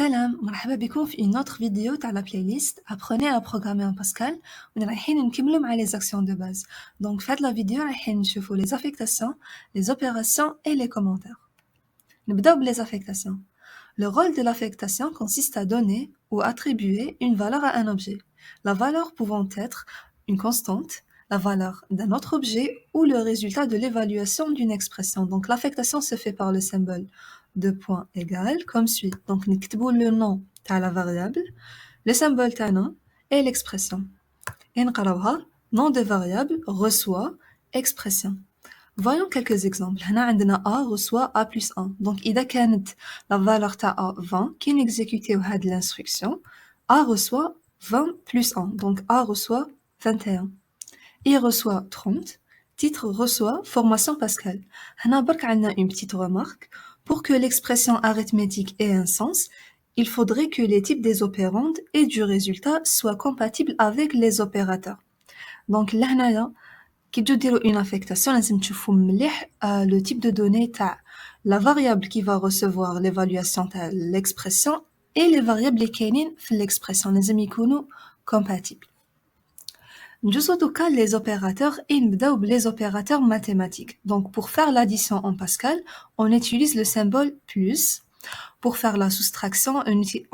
Salam, مرحبا بكم في une autre vidéo تاع la playlist Apprenez à programmer en Pascal وين رايحين نكملوا مع les actions de base. Donc faites la vidéo رايحين نشوفوا les affectations, les opérations et les commentaires. نبداو les affectations. Le rôle de l'affectation consiste à donner ou attribuer une valeur à un objet. La valeur pouvant être une constante, la valeur d'un autre objet ou le résultat de l'évaluation d'une expression. Donc l'affectation se fait par le symbole de point égal comme suit. Donc نكتبوا le nom تاع la variable, le symbole تاعنا et l'expression. Et نقراوها nom de variable reçoit expression. Voyons quelques exemples. هنا عندنا A reçoit A plus 1. Donc إذا كانت la valeur تاع A 20 كي نexécuter هاد l'instruction A reçoit 20 plus 1. Donc A reçoit 21. I reçoit 30. Titre reçoit formation Pascal. هنا برك عندنا une petite remarque. Pour que l'expression arithmétique ait un sens, il faudrait que les types des opérandes et du résultat soient compatibles avec les opérateurs. Donc لهنايا كي تجو ديروا une affectation لازم تشوفوا مليح le type de données تاع la variable qui va recevoir l'évaluation تاع l'expression et les variables اللي كاينين في l'expression لازم يكونوا compatibles. نجوزو دوكا les opérateurs et نبداو les opérateurs mathématiques. Donc pour faire l'addition en Pascal, on utilise le symbole plus. Pour faire la soustraction,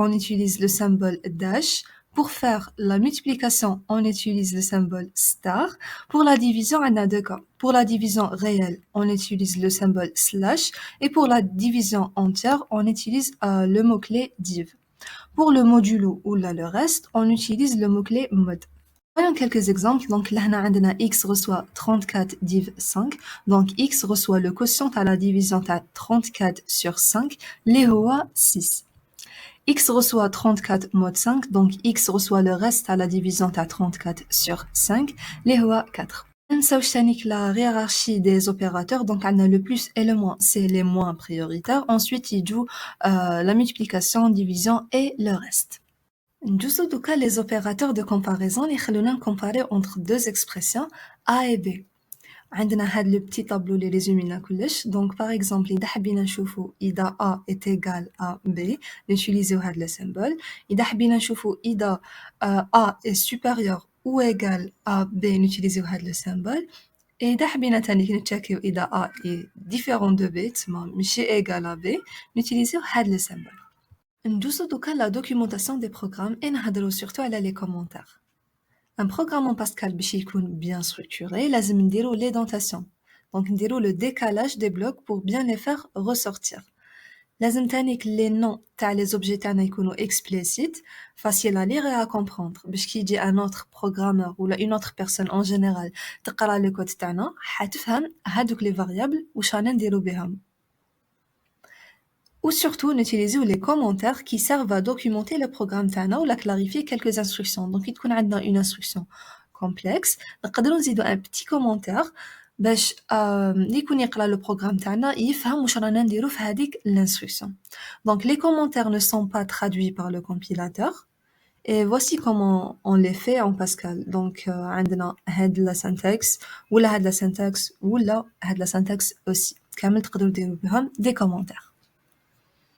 on utilise le symbole dash. Pour faire la multiplication, on utilise le symbole star. Pour la division, on a deux cas. Pour la division réelle, on utilise le symbole slash. Et pour la division entière, on utilise le mot-clé div. Pour le modulo ou là le reste, on utilise le mot-clé mod. Voyons quelques exemples. Donc là, on a x reçoit 34 div 5. Donc x reçoit le quotient à la division à 34 sur 5, les HOA 6. X reçoit 34 mod 5, donc x reçoit le reste à la division à 34 sur 5, les HOA 4. La hiérarchie des opérateurs, donc on a le plus et le moins, c'est les moins prioritaires. Ensuite, il joue la multiplication, division et le reste. نجوزو دوكا les opérateurs de comparaison اللي يخلونا نكومباري entre deux expressions A et B. عندنا هاد لو بتي طابلو اللي ريزومي لنا كلش. دونك باغ اكزومبل اذا حبينا نشوفو اذا A est égal à B نوتيليزيو هاد لو سيمبل. اذا حبينا نشوفو اذا A est supérieur ou égal à B نوتيليزيو هاد لو سيمبل. اذا حبينا تاني نتشيكيو اذا A est différent de B تسمى ماشي égal à B نوتيليزيو هاد لو سيمبل. نجوزو دوكا la documentation des programmes et نهضرو surtout على les commentaires. Un programme en Pascal باش يكون bien structuré لازم نديرو l'édentation. Donc نديرو le décalage des blocs pour bien les faire ressortir. لازم تاني que les noms تاع les objets تاعنا يكونوا explicites, faciles à lire et à comprendre. باش كي يجي un autre programmeur ou une autre personne en général تقرا le code تاعنا حتفهم هادوك les variables واش رانا نديرو بهم. Ou surtout, n'utilisez les commentaires qui servent à documenter le programme تاعنا ou à clarifier quelques instructions. Donc, il y a une instruction complexe. نقدروا نزيدوا un petit commentaire باش اللي يكون يقرا le programme تاعنا يفهم واش رانا نديرو في هذيك l'instruction. Donc, les commentaires ne sont pas traduits par le compilateur. Et voici comment on les fait en Pascal. Donc, عندنا هاد la syntaxe ولا هاد la syntaxe ولا هاد la syntaxe aussi. كامل تقدروا ديروا بهم des commentaires.